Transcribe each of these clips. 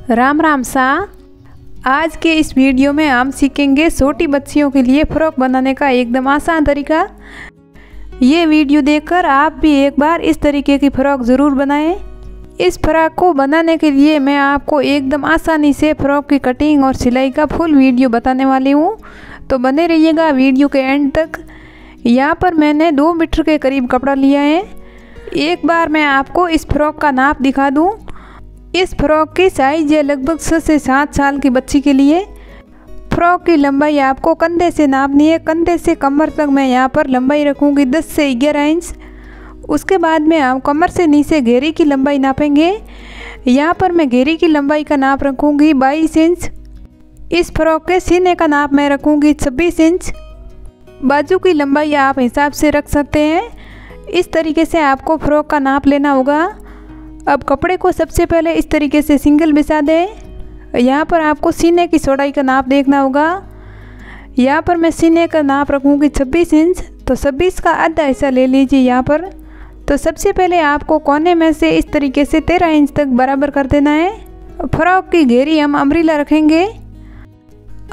राम राम सा। आज के इस वीडियो में हम सीखेंगे छोटी बच्चियों के लिए फ्रॉक बनाने का एकदम आसान तरीका। ये वीडियो देखकर आप भी एक बार इस तरीके की फ़्रॉक ज़रूर बनाएं। इस फ्रॉक को बनाने के लिए मैं आपको एकदम आसानी से फ्रॉक की कटिंग और सिलाई का फुल वीडियो बताने वाली हूँ, तो बने रहिएगा वीडियो के एंड तक। यहाँ पर मैंने 2 मीटर के करीब कपड़ा लिया है। एक बार मैं आपको इस फ्रॉक का नाप दिखा दूँ। इस फ्रॉक की साइज़ है लगभग 6 से 7 साल की बच्ची के लिए। फ्रॉक की लंबाई आपको कंधे से नापनी है। कंधे से कमर तक मैं यहाँ पर लंबाई रखूँगी 10 से 11 इंच। उसके बाद में हम कमर से नीचे घेरी की लंबाई नापेंगे। यहाँ पर मैं घेरी की लंबाई का नाप रखूँगी 22 इंच। इस फ्रॉक के सीने का नाप मैं रखूँगी 26 इंच। बाजू की लंबाई आप हिसाब से रख सकते हैं। इस तरीके से आपको फ्रॉक का नाप लेना होगा। अब कपड़े को सबसे पहले इस तरीके से सिंगल बिछा दें। यहाँ पर आपको सीने की चौड़ाई का नाप देखना होगा। यहाँ पर मैं सीने का नाप रखूँगी 26 इंच, तो 26 का आधा हिस्सा ले लीजिए यहाँ पर। तो सबसे पहले आपको कोने में से इस तरीके से 13 इंच तक बराबर कर देना है। फ्रॉक की घेरी हम अम्ब्रेला रखेंगे।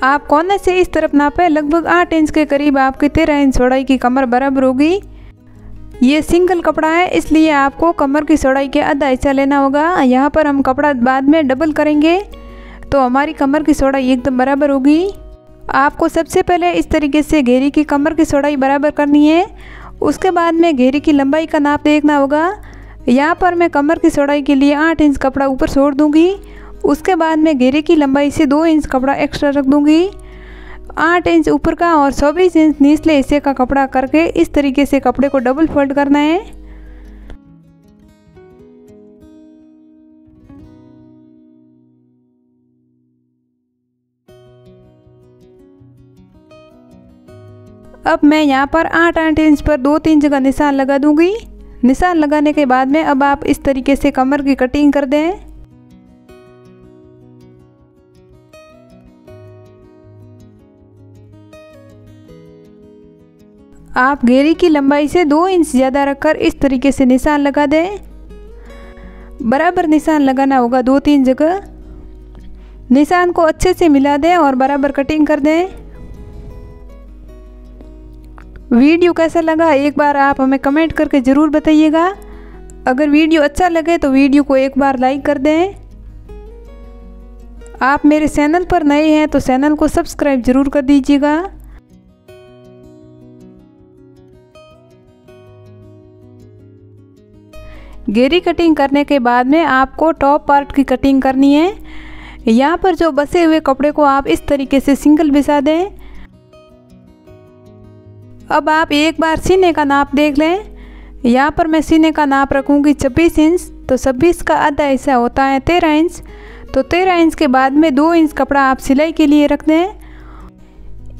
आप कोने से इस तरफ नापें, लगभग 8 इंच के करीब आपकी 13 इंच चौड़ाई की कमर बराबर होगी। ये सिंगल कपड़ा है, इसलिए आपको कमर की चौड़ाई के आधा हिस्सा लेना होगा। यहाँ पर हम कपड़ा बाद में डबल करेंगे तो हमारी कमर की चौड़ाई एकदम बराबर होगी। आपको सबसे पहले इस तरीके से घेरी की कमर की चौड़ाई बराबर करनी है। उसके बाद में घेरी की लंबाई का नाप देखना होगा। यहाँ पर मैं कमर की चौड़ाई के लिए 8 इंच कपड़ा ऊपर छोड़ दूँगी। उसके बाद में घेरी की लंबाई से 2 इंच कपड़ा एक्स्ट्रा रख दूँगी। 8 इंच ऊपर का और 24 इंच निचले हिस्से का कपड़ा करके इस तरीके से कपड़े को डबल फोल्ड करना है। अब मैं यहाँ पर 8 इंच पर 2-3 जगह निशान लगा दूंगी। निशान लगाने के बाद में अब आप इस तरीके से कमर की कटिंग कर दें। आप घेरी की लंबाई से 2 इंच ज़्यादा रखकर इस तरीके से निशान लगा दें। बराबर निशान लगाना होगा 2-3 जगह। निशान को अच्छे से मिला दें और बराबर कटिंग कर दें। वीडियो कैसा लगा एक बार आप हमें कमेंट करके ज़रूर बताइएगा। अगर वीडियो अच्छा लगे तो वीडियो को एक बार लाइक कर दें। आप मेरे चैनल पर नए हैं तो चैनल को सब्सक्राइब ज़रूर कर दीजिएगा। घेरी कटिंग करने के बाद में आपको टॉप पार्ट की कटिंग करनी है। यहाँ पर जो बचे हुए कपड़े को आप इस तरीके से सिंगल बिछा दें। अब आप एक बार सीने का नाप देख लें। यहाँ पर मैं सीने का नाप रखूँगी 26 इंच, तो 26 का आधा हिस्सा होता है 13 इंच। तो 13 इंच के बाद में 2 इंच कपड़ा आप सिलाई के लिए रख दें।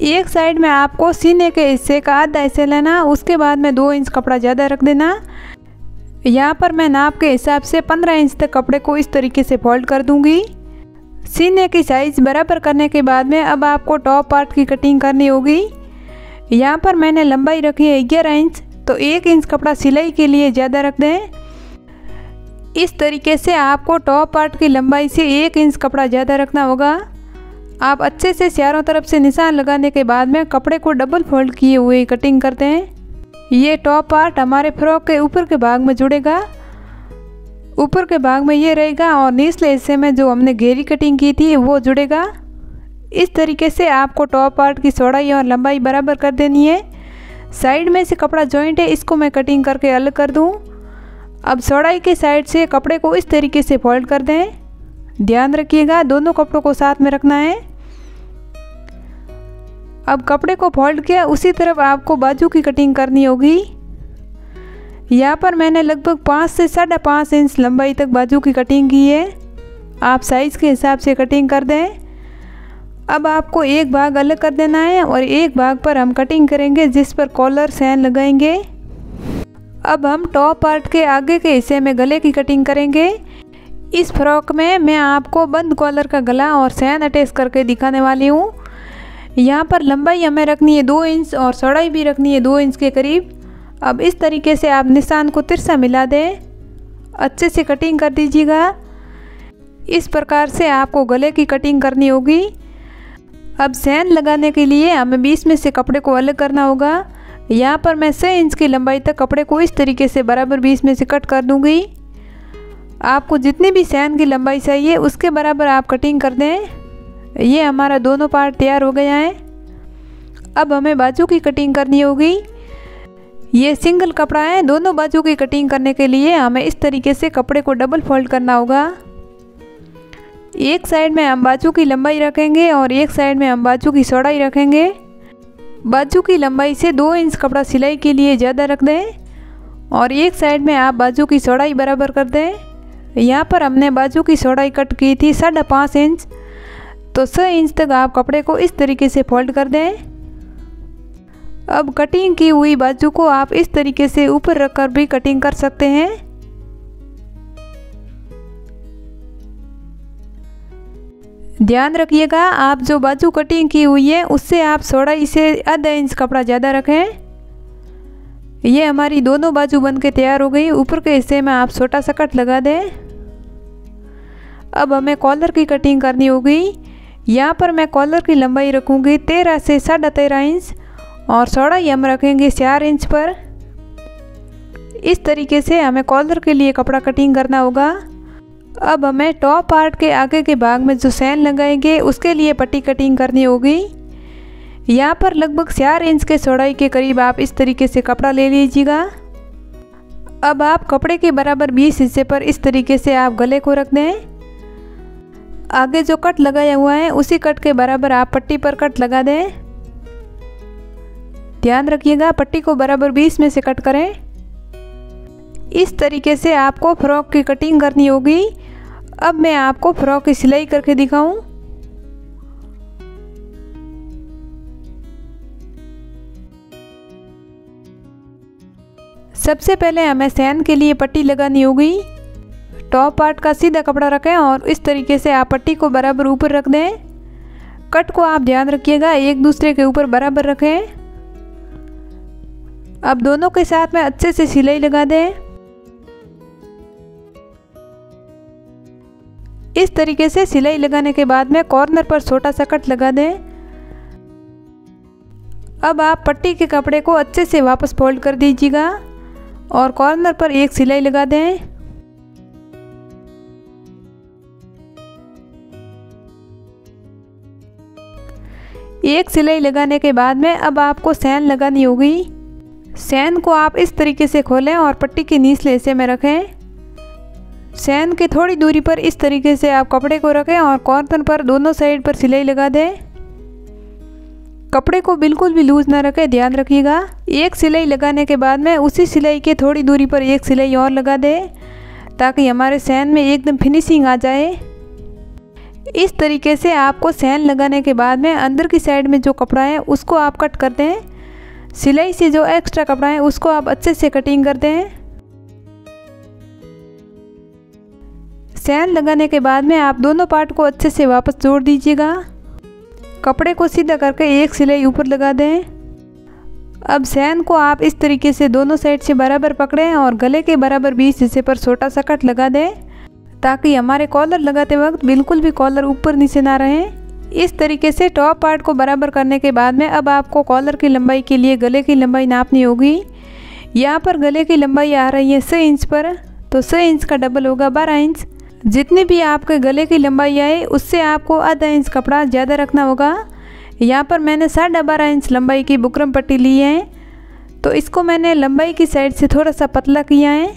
एक साइड में आपको सीने के हिस्से का आधा हिस्सा लेना, उसके बाद में 2 इंच कपड़ा ज़्यादा रख देना। यहाँ पर मैं नाप के हिसाब से 15 इंच तक कपड़े को इस तरीके से फोल्ड कर दूँगी। सीने की साइज़ बराबर करने के बाद में अब आपको टॉप पार्ट की कटिंग करनी होगी। यहाँ पर मैंने लंबाई रखी है 11 इंच, तो 1 इंच कपड़ा सिलाई के लिए ज़्यादा रख दें। इस तरीके से आपको टॉप पार्ट की लंबाई से 1 इंच कपड़ा ज़्यादा रखना होगा। आप अच्छे से चारों तरफ से निशान लगाने के बाद में कपड़े को डबल फोल्ड किए हुए कटिंग करते हैं। ये टॉप पार्ट हमारे फ्रॉक के ऊपर के भाग में जुड़ेगा। ऊपर के भाग में ये रहेगा और निचले हिस्से में जो हमने घेरी कटिंग की थी वो जुड़ेगा। इस तरीके से आपको टॉप पार्ट की चौड़ाई और लंबाई बराबर कर देनी है। साइड में से कपड़ा जॉइंट है, इसको मैं कटिंग करके अलग कर दूं। अब चौड़ाई के साइड से कपड़े को इस तरीके से फोल्ड कर दें। ध्यान रखिएगा दोनों कपड़ों को साथ में रखना है। अब कपड़े को फोल्ड किया, उसी तरफ आपको बाजू की कटिंग करनी होगी। यहाँ पर मैंने लगभग 5 से 5.5 इंच लंबाई तक बाजू की कटिंग की है। आप साइज़ के हिसाब से कटिंग कर दें। अब आपको एक भाग अलग कर देना है और एक भाग पर हम कटिंग करेंगे जिस पर कॉलर चैन लगाएंगे। अब हम टॉप पार्ट के आगे के हिस्से में गले की कटिंग करेंगे। इस फ्रॉक में मैं आपको बंद कॉलर का गला और चैन अटैच करके दिखाने वाली हूँ। यहाँ पर लंबाई हमें रखनी है 2 इंच और चौड़ाई भी रखनी है 2 इंच के करीब। अब इस तरीके से आप निशान को तिरछा मिला दें, अच्छे से कटिंग कर दीजिएगा। इस प्रकार से आपको गले की कटिंग करनी होगी। अब चैन लगाने के लिए हमें बीच में से कपड़े को अलग करना होगा। यहाँ पर मैं 6 इंच की लंबाई तक कपड़े को इस तरीके से बराबर बीच में से कट कर दूँगी। आपको जितनी भी चैन की लंबाई चाहिए उसके बराबर आप कटिंग कर दें। ये हमारा दोनों पार्ट तैयार हो गया है। अब हमें बाजू की कटिंग करनी होगी। ये सिंगल कपड़ा है। दोनों बाजू की कटिंग करने के लिए हमें इस तरीके से कपड़े को डबल फोल्ड करना होगा। एक साइड में हम बाजू की लंबाई रखेंगे और एक साइड में हम बाजू की चौड़ाई रखेंगे। बाजू की लंबाई से 2 इंच कपड़ा सिलाई के लिए ज़्यादा रख दें और एक साइड में आप बाजू की चौड़ाई बराबर कर दें। यहाँ पर हमने बाजू की चौड़ाई कट की थी 5.5 इंच, तो 6 इंच तक आप कपड़े को इस तरीके से फोल्ड कर दें। अब कटिंग की हुई बाजू को आप इस तरीके से ऊपर रखकर भी कटिंग कर सकते हैं। ध्यान रखिएगा, आप जो बाजू कटिंग की हुई है उससे आप चौड़ाई से आधा इंच कपड़ा ज़्यादा रखें। ये हमारी दोनों बाजू बन के तैयार हो गई। ऊपर के हिस्से में आप छोटा सा कट लगा दें। अब हमें कॉलर की कटिंग करनी होगी। यहाँ पर मैं कॉलर की लंबाई रखूँगी 13 से 13.5 इंच और चौड़ाई हम रखेंगे 4 इंच पर। इस तरीके से हमें कॉलर के लिए कपड़ा कटिंग करना होगा। अब हमें टॉप पार्ट के आगे के भाग में जो चैन लगाएंगे उसके लिए पट्टी कटिंग करनी होगी। यहाँ पर लगभग 4 इंच के चौड़ाई के करीब आप इस तरीके से कपड़ा ले लीजिएगा। अब आप कपड़े के बराबर 20 हिस्से पर इस तरीके से आप गले को रख दें। आगे जो कट लगाया हुआ है उसी कट के बराबर आप पट्टी पर कट लगा दें। ध्यान रखिएगा, पट्टी को बराबर 20 में से कट करें। इस तरीके से आपको फ्रॉक की कटिंग करनी होगी। अब मैं आपको फ्रॉक की सिलाई करके दिखाऊं। सबसे पहले हमें चैन के लिए पट्टी लगानी होगी। टॉप पार्ट का सीधा कपड़ा रखें और इस तरीके से आप पट्टी को बराबर ऊपर रख दें। कट को आप ध्यान रखिएगा, एक दूसरे के ऊपर बराबर रखें। अब दोनों के साथ में अच्छे से सिलाई लगा दें। इस तरीके से सिलाई लगाने के बाद में कॉर्नर पर छोटा सा कट लगा दें। अब आप पट्टी के कपड़े को अच्छे से वापस फोल्ड कर दीजिएगा और कॉर्नर पर एक सिलाई लगा दें। एक सिलाई लगाने के बाद में अब आपको चैन लगानी होगी। चैन को आप इस तरीके से खोलें और पट्टी के निचले हिस्से में रखें। चैन के थोड़ी दूरी पर इस तरीके से आप कपड़े को रखें और कॉर्नर पर दोनों साइड पर सिलाई लगा दें। कपड़े को बिल्कुल भी लूज ना रखें, ध्यान रखिएगा। एक सिलाई लगाने के बाद में उसी सिलाई के थोड़ी दूरी पर एक सिलाई और लगा दें ताकि हमारे चैन में एकदम फिनिशिंग आ जाए। इस तरीके से आपको चैन लगाने के बाद में अंदर की साइड में जो कपड़ा है उसको आप कट कर दें। सिलाई से जो एक्स्ट्रा कपड़ा है उसको आप अच्छे से कटिंग कर दें। चैन लगाने के बाद में आप दोनों पार्ट को अच्छे से वापस जोड़ दीजिएगा। कपड़े को सीधा करके एक सिलाई ऊपर लगा दें। अब चैन को आप इस तरीके से दोनों साइड से बराबर पकड़ें और गले के बराबर 20 हिस्से पर छोटा सा कट लगा दें ताकि हमारे कॉलर लगाते वक्त बिल्कुल भी कॉलर ऊपर नीचे ना रहे। इस तरीके से टॉप पार्ट को बराबर करने के बाद में अब आपको कॉलर की लंबाई के लिए गले की लंबाई नापनी होगी। यहाँ पर गले की लंबाई आ रही है 6 इंच पर, तो 6 इंच का डबल होगा 12 इंच। जितनी भी आपके गले की लंबाई आए उससे आपको आधा इंच कपड़ा ज़्यादा रखना होगा। यहाँ पर मैंने 12.5 इंच लंबाई की बुकरम पट्टी ली है, तो इसको मैंने लंबाई की साइड से थोड़ा सा पतला किया है।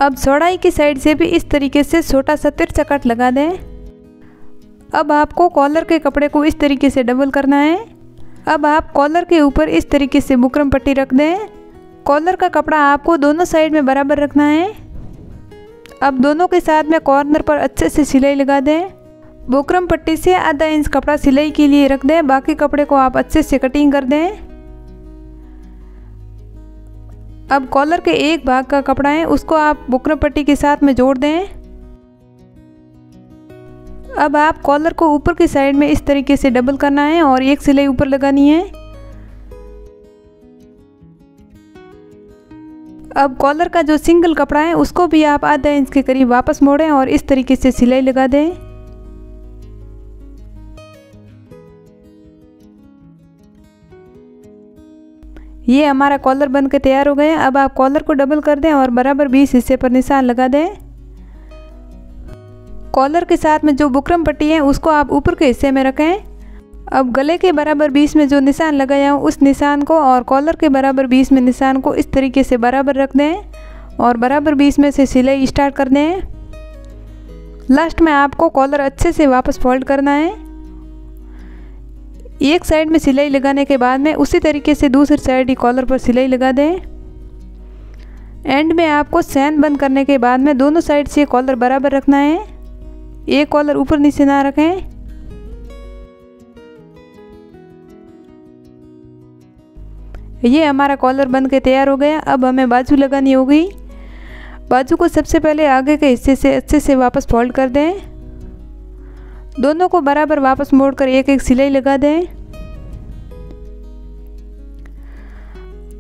अब चौड़ाई की साइड से भी इस तरीके से छोटा सा तिरछा कट लगा दें। अब आपको कॉलर के कपड़े को इस तरीके से डबल करना है। अब आप कॉलर के ऊपर इस तरीके से बुकरम पट्टी रख दें। कॉलर का कपड़ा आपको दोनों साइड में बराबर रखना है। अब दोनों के साथ में कॉर्नर पर अच्छे से सिलाई लगा दें। बुकरम पट्टी से आधा इंच कपड़ा सिलाई के लिए रख दें, बाकी कपड़े को आप अच्छे से कटिंग कर दें। अब कॉलर के एक भाग का कपड़ा है उसको आप बुकरम पट्टी के साथ में जोड़ दें। अब आप कॉलर को ऊपर की साइड में इस तरीके से डबल करना है और एक सिलाई ऊपर लगानी है। अब कॉलर का जो सिंगल कपड़ा है उसको भी आप आधा इंच के करीब वापस मोड़ें और इस तरीके से सिलाई लगा दें। ये हमारा कॉलर बन के तैयार हो गया। अब आप कॉलर को डबल कर दें और बराबर 20 हिस्से पर निशान लगा दें। कॉलर के साथ में जो बुकरम पट्टी है उसको आप ऊपर के हिस्से में रखें। अब गले के बराबर 20 में जो निशान लगाया हूँ उस निशान को और कॉलर के बराबर 20 में निशान को इस तरीके से बराबर रख दें और बराबर 20 में से सिलाई स्टार्ट कर दें। लास्ट में आपको कॉलर अच्छे से वापस फोल्ड करना है। एक साइड में सिलाई लगाने के बाद में उसी तरीके से दूसरी साइड ही कॉलर पर सिलाई लगा दें। एंड में आपको चैन बंद करने के बाद में दोनों साइड से कॉलर बराबर रखना है, एक कॉलर ऊपर नीचे ना रखें। ये हमारा कॉलर बन के तैयार हो गया। अब हमें बाजू लगानी होगी। बाजू को सबसे पहले आगे के हिस्से से अच्छे से वापस फोल्ड कर दें। दोनों को बराबर वापस मोड़कर एक एक सिलाई लगा दें।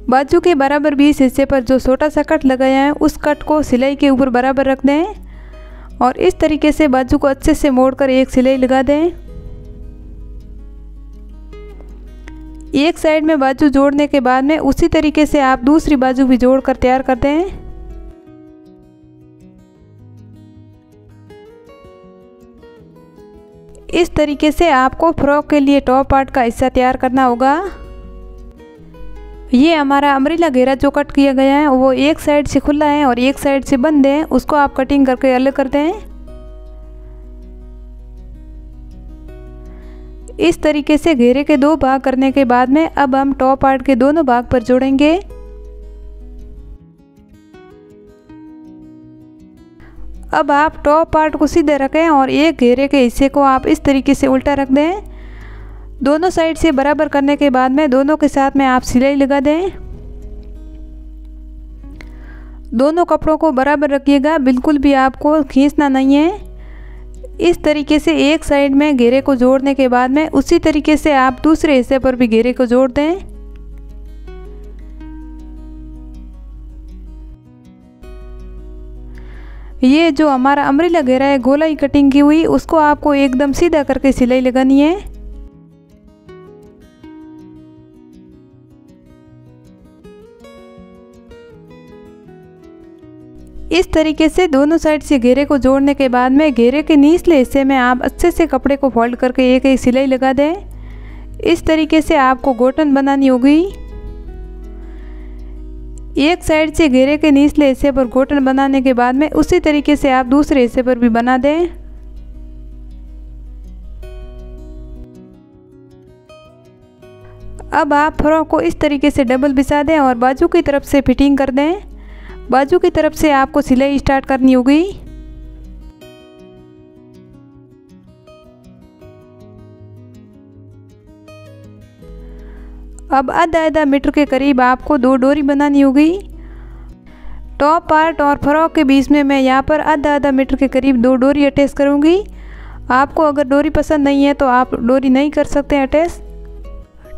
बाजू के बराबर 20 हिस्से पर जो छोटा सा कट लगाया है उस कट को सिलाई के ऊपर बराबर रख दें और इस तरीके से बाजू को अच्छे से मोड़कर एक सिलाई लगा दें। एक साइड में बाजू जोड़ने के बाद में उसी तरीके से आप दूसरी बाजू भी जोड़कर तैयार कर दें। इस तरीके से आपको फ्रॉक के लिए टॉप पार्ट का हिस्सा तैयार करना होगा। ये हमारा अम्ब्रेला घेरा जो कट किया गया है वो एक साइड से खुला है और एक साइड से बंद है, उसको आप कटिंग करके अलग कर दें। इस तरीके से घेरे के 2 भाग करने के बाद में अब हम टॉप पार्ट के दोनों भाग पर जोड़ेंगे। अब आप टॉप पार्ट को सीधे रखें और एक घेरे के हिस्से को आप इस तरीके से उल्टा रख दें। दोनों साइड से बराबर करने के बाद में दोनों के साथ में आप सिलाई लगा दें। दोनों कपड़ों को बराबर रखिएगा, बिल्कुल भी आपको खींचना नहीं है। इस तरीके से एक साइड में घेरे को जोड़ने के बाद में उसी तरीके से आप दूसरे हिस्से पर भी घेरे को जोड़ दें। ये जो हमारा अम्ब्रेला घेरा है गोलाई कटिंग की हुई, उसको आपको एकदम सीधा करके सिलाई लगानी है। इस तरीके से दोनों साइड से घेरे को जोड़ने के बाद में घेरे के निचले हिस्से में आप अच्छे से कपड़े को फोल्ड करके एक एक सिलाई लगा दें। इस तरीके से आपको गोटन बनानी होगी। एक साइड से घेरे के निचले हिस्से पर गोटन बनाने के बाद में उसी तरीके से आप दूसरे हिस्से पर भी बना दें। अब आप फ्रॉक को इस तरीके से डबल बिछा दें और बाजू की तरफ से फिटिंग कर दें। बाजू की तरफ से आपको सिलाई स्टार्ट करनी होगी। अब आधा मीटर के करीब आपको 2 डोरी बनानी होगी। टॉप पार्ट और फ्रॉक के बीच में मैं यहाँ पर आधा मीटर के करीब 2 डोरी अटैच करूँगी। आपको अगर डोरी पसंद नहीं है तो आप डोरी नहीं कर सकते अटैच।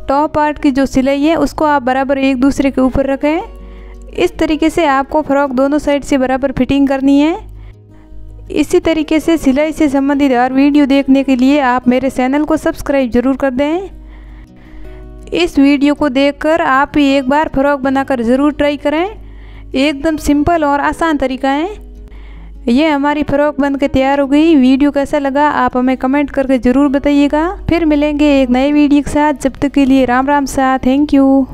टॉप पार्ट की जो सिलाई है उसको आप बराबर एक दूसरे के ऊपर रखें। इस तरीके से आपको फ्रॉक दोनों साइड से बराबर फिटिंग करनी है। इसी तरीके से सिलाई से संबंधित हर वीडियो देखने के लिए आप मेरे चैनल को सब्सक्राइब जरूर कर दें। इस वीडियो को देखकर आप भी एक बार फ्रॉक बनाकर ज़रूर ट्राई करें। एकदम सिंपल और आसान तरीका है। ये हमारी फ्रॉक बन के तैयार हो गई। वीडियो कैसा लगा आप हमें कमेंट करके ज़रूर बताइएगा। फिर मिलेंगे एक नए वीडियो के साथ। जब तक के लिए राम राम सा। Thank you.